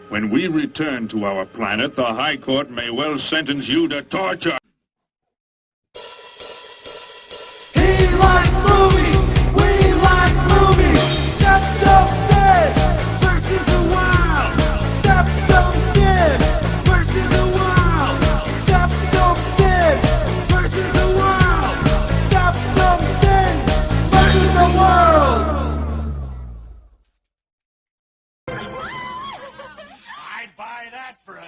When we return to our planet, the High Court may well sentence you to torture. He likes movies, we like movies. Septum Sin versus the Wild. Septum Sin versus the Wild. Septum Sin versus the Wild. Septum Sin versus the world. I'd buy that for $1.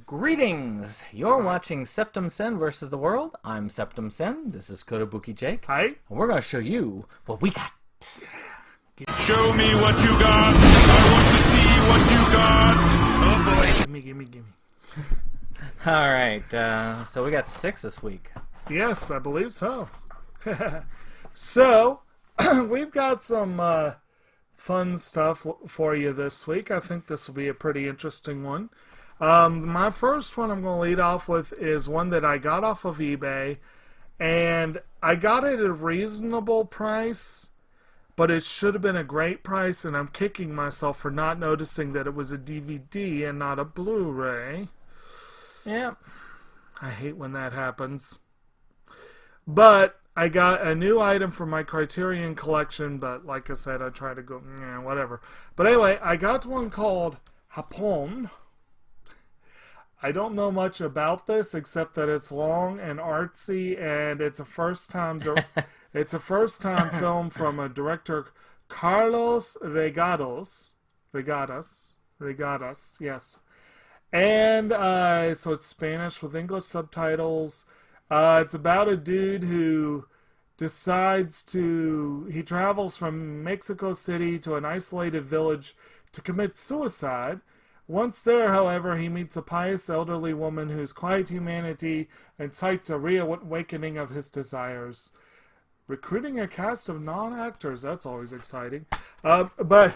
Greetings! You're watching Septum Sen versus the World. I'm Septum Sen. This is Kotobuki Jake. Hi. And we're going to show you what we got. Show me what you got. I want to see what you got. Oh boy. Gimme. Alright, so we got 6 this week. Yes, I believe so. So, we've got some fun stuff for you this week. I think this will be a pretty interesting one. My first one I'm going to lead off with is one that I got off of eBay, and I got it at a reasonable price, but it should have been a great price, and I'm kicking myself for not noticing that it was a DVD and not a Blu-ray. Yeah. I hate when that happens. But I got a new item for my Criterion collection, but like I said, I try to go, whatever. But anyway, I got one called Hapon. I don't know much about this except that it's long and artsy, and it's a first-time film from a director, Carlos Regadas, yes. And so it's Spanish with English subtitles. It's about a dude who he travels from Mexico City to an isolated village to commit suicide. Once there, however, he meets a pious elderly woman whose quiet humanity incites a reawakening of his desires. Recruiting a cast of non-actors, that's always exciting. But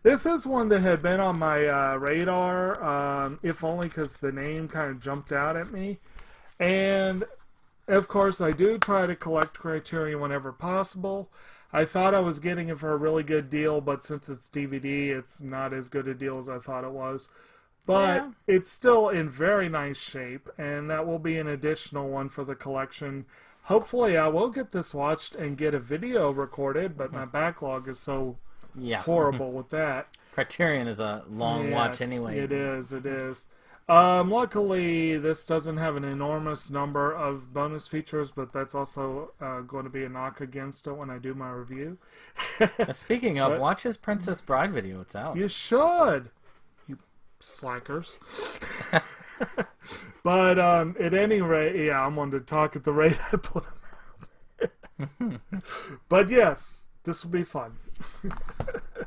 this is one that had been on my radar, if only because the name kind of jumped out at me. And, of course, I do try to collect Criterion whenever possible. I thought I was getting it for a really good deal, but since it's DVD, it's not as good a deal as I thought it was. But It's still in very nice shape, and that will be an additional one for the collection. Hopefully I will get this watched and get a video recorded, but my backlog is so horrible with that. Criterion is a long watch anyway. It is. Luckily, this doesn't have an enormous number of bonus features, but that's also going to be a knock against it when I do my review. Speaking of, watch his Princess Bride video. It's out. You should, you slackers. But at any rate, I'm one to talk at the rate I put them out. But yes, this will be fun.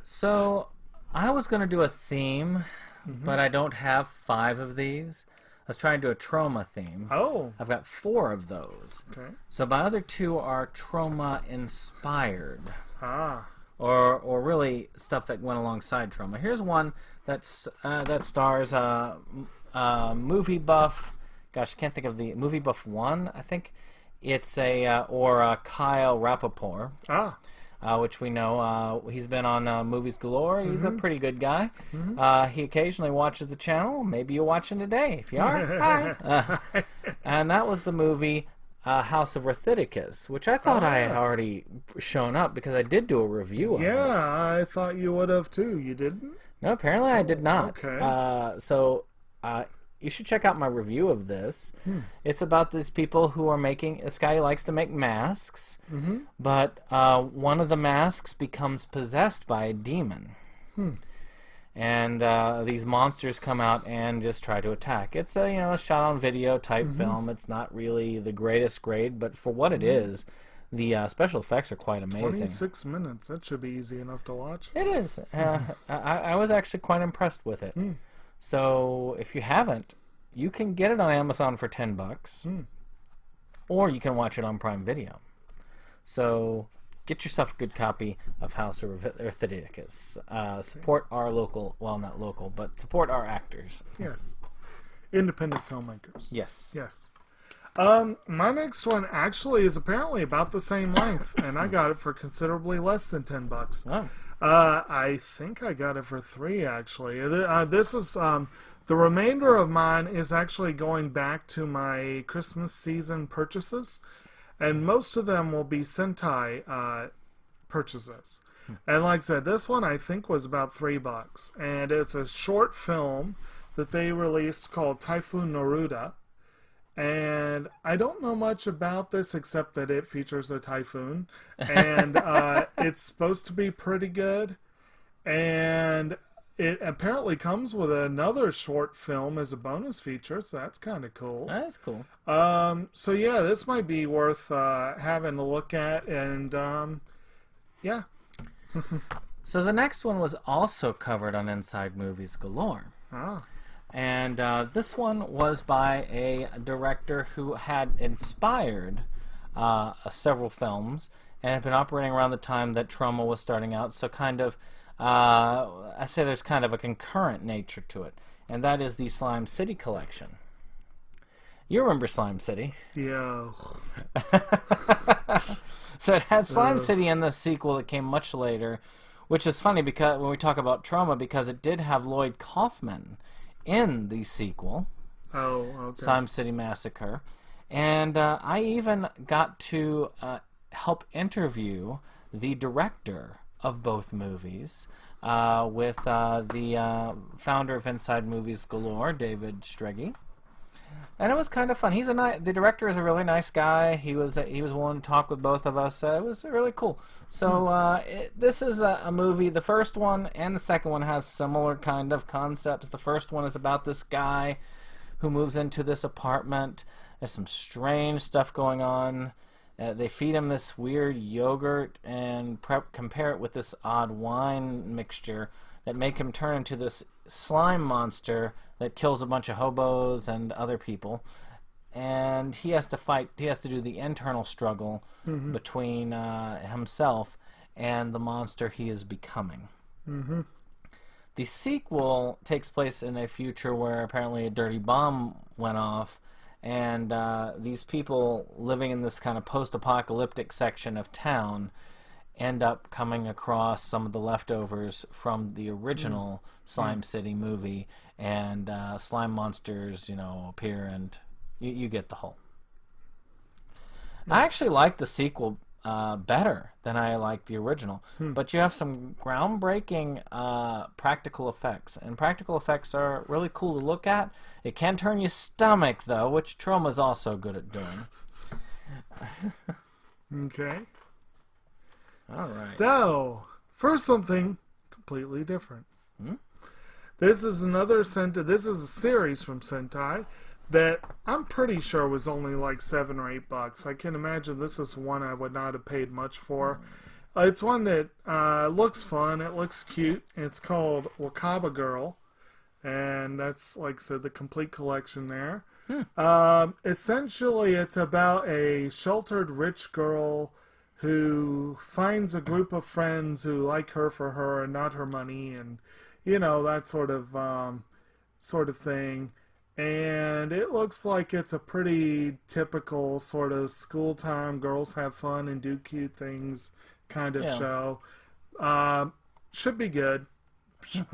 So, I was going to do a theme, but I don't have 5 of these. I was trying to do a Troma theme. Oh. I've got 4 of those. Okay. So my other 2 are Troma inspired. Ah. Or really stuff that went alongside Troma. Here's one that stars Movie Buff. Gosh, I can't think of the Movie Buff 1. I think it's Kyle Rappaport. Ah. Which we know he's been on Movies Galore. He's a pretty good guy. He occasionally watches the channel. Maybe you're watching today. If you are, hi. And that was the movie House of Wrathiticus, which I thought I had already shown up because I did do a review of it. Yeah, I thought you would have too. You didn't? No, apparently I did not. Okay. So you should check out my review of this. It's about these people who are making... This guy likes to make masks, but one of the masks becomes possessed by a demon. And these monsters come out and just try to attack. It's a shot on video type film. It's not really the greatest grade, but for what it is, the special effects are quite amazing. 26 minutes. That should be easy enough to watch. It is. I was actually quite impressed with it. So if you haven't, you can get it on Amazon for $10, or you can watch it on Prime Video. So get yourself a good copy of House of Wrathiticus. Support our local, well, not local, but support our actors. Yes. Independent filmmakers. Yes. My next one actually is apparently about the same length, and I got it for considerably less than $10. I think I got it for 3 actually. This is the remainder of mine is actually going back to my Christmas season purchases, and most of them will be Sentai purchases. And like I said, this one I think was about $3, and it's a short film that they released called Typhoon Noruda. And I don't know much about this except that it features a typhoon, and it's supposed to be pretty good. And it apparently comes with another short film as a bonus feature, so that's kind of cool. That's cool. So yeah, this might be worth having a look at, and yeah. So the next one was also covered on Inside Movies Galore. Ah. And this one was by a director who had inspired several films and had been operating around the time that Troma was starting out. So kind of, I say there's kind of a concurrent nature to it. And that is the Slime City collection. You remember Slime City. Yeah. So it had Slime City in the sequel that came much later, which is funny because when we talk about Troma, because it did have Lloyd Kaufman in the sequel, Slime City Massacre. And I even got to help interview the director of both movies with the founder of Inside Movies Galore, David Streggy. And it was kind of fun. The director is a really nice guy. He was willing to talk with both of us. It was really cool. So this is a movie. The first one and the second one has similar kind of concepts. The first one is about this guy who moves into this apartment. There's some strange stuff going on. They feed him this weird yogurt and compare it with this odd wine mixture that make him turn into this slime monster that kills a bunch of hobos and other people. And he has to do the internal struggle between himself and the monster he is becoming. Mm-hmm. The sequel takes place in a future where apparently a dirty bomb went off, and these people living in this kind of post-apocalyptic section of town end up coming across some of the leftovers from the original Slime City movie, and slime monsters, appear, and you get the whole. Nice. I actually like the sequel better than I like the original, but you have some groundbreaking practical effects, and practical effects are really cool to look at. It can turn your stomach, though, which Troma's also good at doing. Okay. All right. So, for something completely different. This is another Sentai. This is a series from Sentai that I'm pretty sure was only like $7 or $8. I can imagine this is one I would not have paid much for. It's one that looks fun. It looks cute. It's called Wakaba Girl, and that's, like I said, the complete collection there. Essentially, it's about a sheltered rich girl who finds a group of friends who like her for her and not her money, and that sort of thing. And it looks like it's a pretty typical sort of school time, girls have fun and do cute things kind of show. Should be good.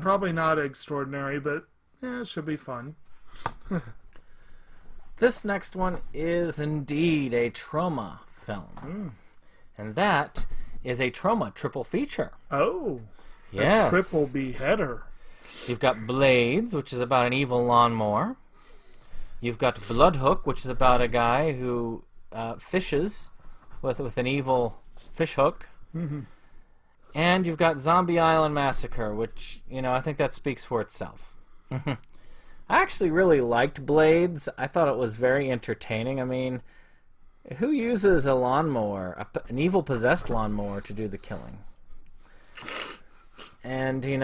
Probably not extraordinary, but it should be fun. This next one is indeed a Troma film. And that is a Troma triple feature. Oh. Yes. A triple beheader. You've got Blades, which is about an evil lawnmower. You've got Bloodhook, which is about a guy who fishes with an evil fish hook. And you've got Zombie Island Massacre, which, I think that speaks for itself. I actually really liked Blades. I thought it was very entertaining. I mean, who uses a lawnmower, an evil possessed lawnmower, to do the killing? And, you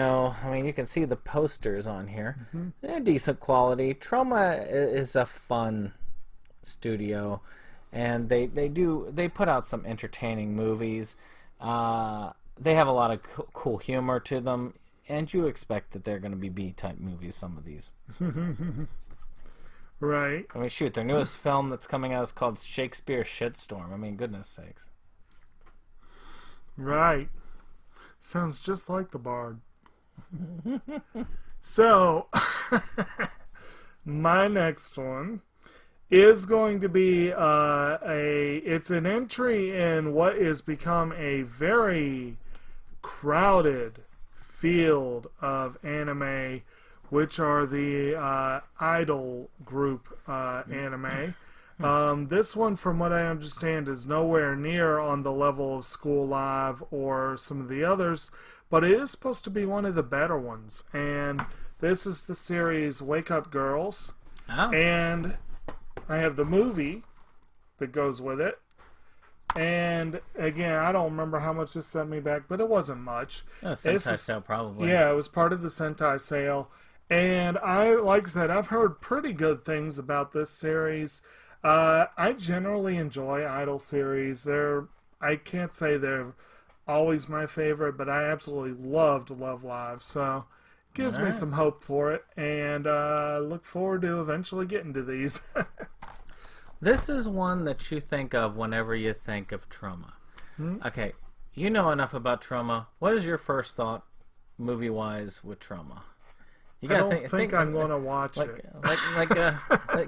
can see the posters on here. They're decent quality. Troma is a fun studio, and they put out some entertaining movies. They have a lot of cool humor to them, and you expect that they're going to be B-type movies, some of these. Right. I mean, shoot, their newest film that's coming out is called Shakespeare Shitstorm. I mean, goodness sakes. Right. Sounds just like the Bard. So, my next one is going to be it's an entry in what is become a very crowded field of anime, which are the idol group anime. This one, from what I understand, is nowhere near on the level of School Live or some of the others, but it is supposed to be one of the better ones. And this is the series Wake Up Girls. Oh. And I have the movie that goes with it. And again, I don't remember how much this sent me back, but it wasn't much. Sentai sale, probably. Yeah, it was part of the Sentai sale. And like I said, I've heard pretty good things about this series. I generally enjoy idol series. I can't say they're always my favorite, but I absolutely loved Love Live. So it gives me some hope for it. And look forward to eventually getting to these. This is one that you think of whenever you think of Troma. Okay, you know enough about Troma. What is your first thought, movie-wise, with Troma? You I gotta don't think I'm going to watch it.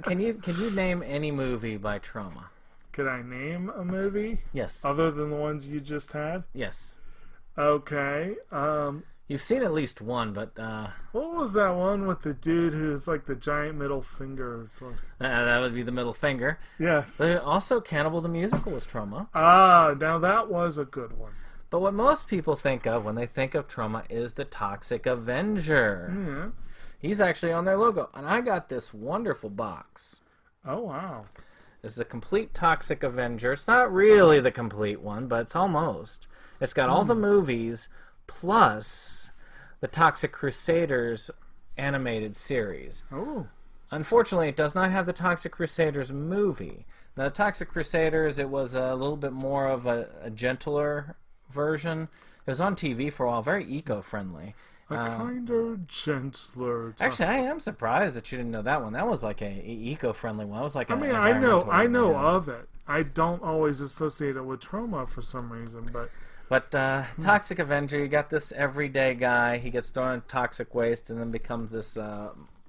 Can you name any movie by Troma? Could I name a movie? Yes. Other than the ones you just had? Yes. Okay. You've seen at least one, but What was that one with the dude who's like the giant middle finger? that would be the middle finger. Yes. But also, Cannibal the Musical was Troma. Now that was a good one. But what most people think of when they think of Troma is the Toxic Avenger. Yeah. He's actually on their logo. And I got this wonderful box. Oh, wow. This is a complete Toxic Avenger. It's not really the complete one, but it's almost. It's got all the movies plus the Toxic Crusaders animated series. Oh. Unfortunately, it does not have the Toxic Crusaders movie. Now, the Toxic Crusaders, it was a little bit more of a gentler version. It was on TV for a while, very eco-friendly. A kinder, gentler. Actually, I am surprised that you didn't know that one. That was like a eco-friendly one. That was like I mean, I know of it. I don't always associate it with Troma for some reason, but Toxic Avenger, you got this everyday guy. He gets thrown in toxic waste and then becomes this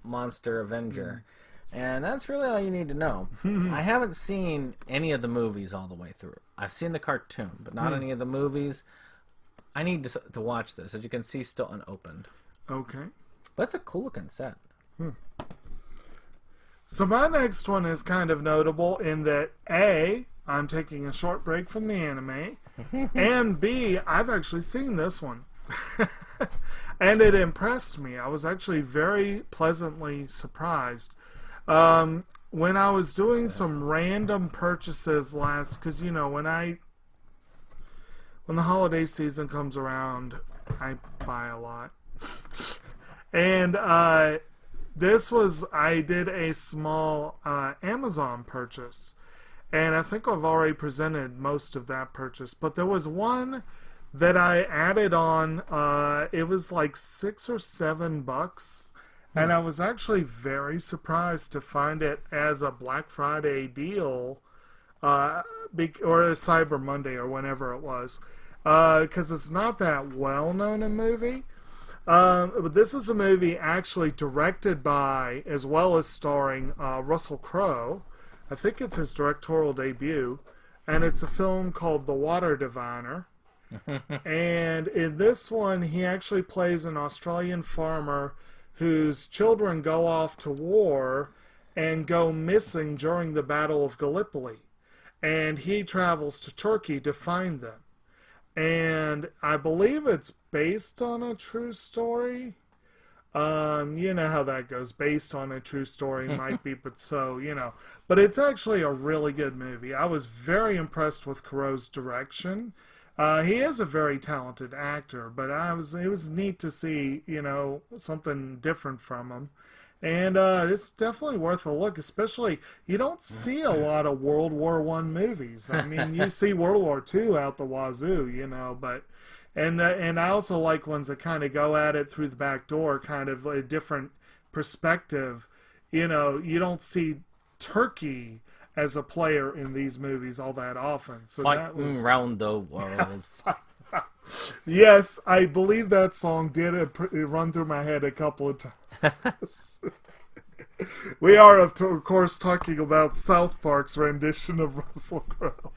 monster Avenger. And that's really all you need to know. I haven't seen any of the movies all the way through. I've seen the cartoon, but not any of the movies. I need to watch this. As you can see, still unopened. okay. But it's a cool looking set. So my next one is kind of notable in that A, I'm taking a short break from the anime, and B, I've actually seen this one. And it impressed me. I was actually very pleasantly surprised. When I was doing some random purchases because when the holiday season comes around, I buy a lot. And I did a small Amazon purchase. And I think I've already presented most of that purchase. But there was one that I added on. It was like $6 or $7. And I was actually very surprised to find it as a Black Friday deal, or a Cyber Monday or whenever it was, because it's not that well known a movie. But this is a movie actually directed by, as well as starring, Russell Crowe. I think it's his directorial debut, and it's a film called The Water Diviner. And in this one, he actually plays an Australian farmer whose children go off to war and go missing during the Battle of Gallipoli. And he travels to Turkey to find them. And I believe it's based on a true story. You know how that goes. Based on a true story might be, but But it's actually a really good movie. I was very impressed with Crowe's direction. He is a very talented actor, but it was neat to see, something different from him. And it's definitely worth a look, especially you don't see a lot of World War I movies. I mean, you see World War II out the wazoo, but and I also like ones that kind of go at it through the back door, kind of a different perspective. You don't see Turkey as a player in these movies all that often. So Fighting that was around the world. Yes, I believe that song did run through my head a couple of times. We are, of course, talking about South Park's rendition of Russell Crowe.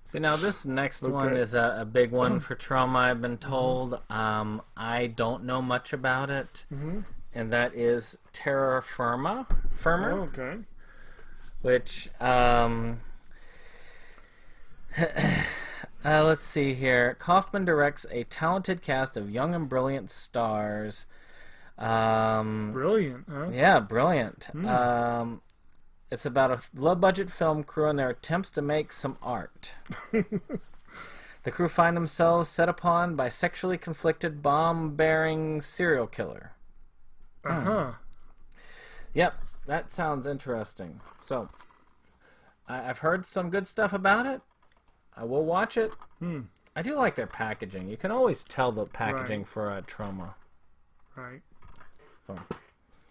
So now this next one is a big one for Troma, I've been told. I don't know much about it, and that is Terra Firma. Okay. Which, let's see here. Kaufman directs a talented cast of young and brilliant stars. Brilliant, huh? Yeah, brilliant. It's about a low-budget film crew and their attempts to make some art. The crew find themselves set upon by sexually conflicted bomb-bearing serial killer. Uh-huh. Yep, that sounds interesting. So, I've heard some good stuff about it. I will watch it. I do like their packaging. You can always tell the packaging for a Troma. Right. So.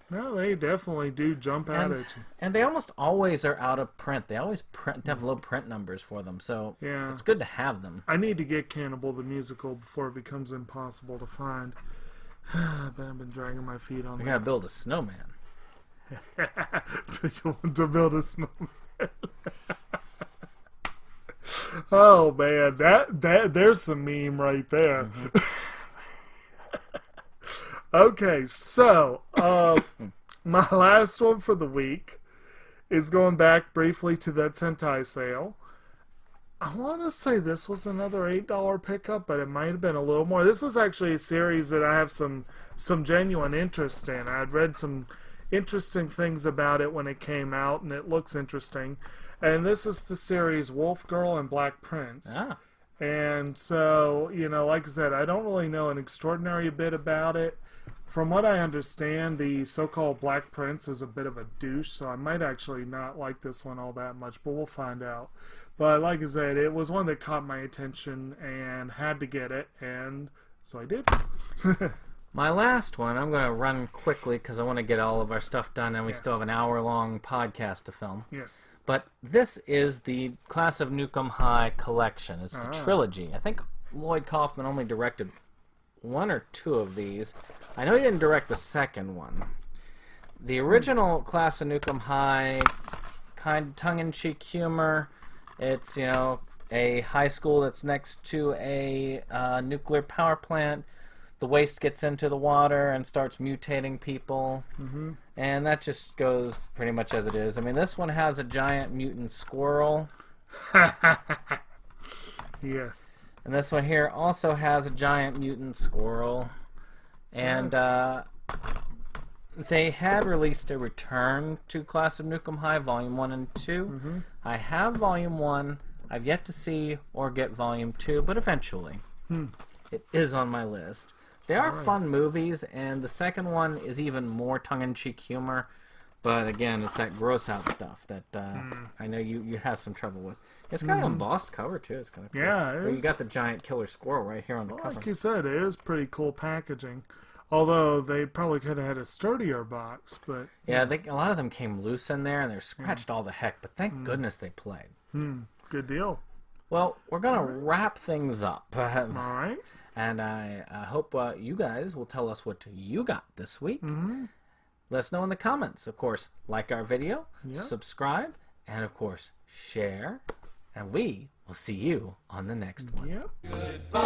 No, they definitely do jump out at you. And they almost always are out of print. They always have low print numbers for them, so yeah. It's good to have them. I need to get Cannibal the Musical before it becomes impossible to find. I've been dragging my feet on that. We gotta build a snowman. Do you want to build a snowman? Oh man, that there's some meme right there. Okay, so my last one for the week is going back briefly to that Sentai sale. I want to say this was another $8 pickup, but it might have been a little more. This is actually a series that I have some genuine interest in. I'd read some interesting things about it when it came out, and it looks interesting. And this is the series Wolf Girl and Black Prince. Ah. And so, like I said, I don't really know an extraordinary bit about it. From what I understand, the so-called Black Prince is a bit of a douche, so I might actually not like this one all that much, but we'll find out. But like I said, it was one that caught my attention and had to get it, and so I did. My last one, I'm going to run quickly because I want to get all of our stuff done, and we still have an hour-long podcast to film. Yes. But this is the Class of Nukem High collection. It's the trilogy. I think Lloyd Kaufman only directed one or two of these. I know he didn't direct the second one. The original Class of Nukem High, kind of tongue-in-cheek humor. It's, a high school that's next to a nuclear power plant. The waste gets into the water and starts mutating people. And that just goes pretty much as it is. I mean, this one has a giant mutant squirrel. Yes. And this one here also has a giant mutant squirrel. And they had released a Return to Class of Nukem High, Volume 1 and 2. I have Volume 1. I've yet to see or get Volume 2, but eventually. It is on my list. They are fun movies, and the second one is even more tongue-in-cheek humor. But again, it's that gross-out stuff that I know you have some trouble with. It's got an embossed cover, too. It's kind of cool. Yeah, it Where is. you got the giant killer squirrel right here on the cover. Like you said, it is pretty cool packaging. Although they probably could have had a sturdier box, but... Yeah, a lot of them came loose in there, and they're scratched all the heck. But thank goodness they played. Good deal. Well, we're going to wrap things up. All right. And I hope you guys will tell us what you got this week. Let us know in the comments. Of course, like our video, subscribe, and of course, share. And we will see you on the next one. Yep. Goodbye.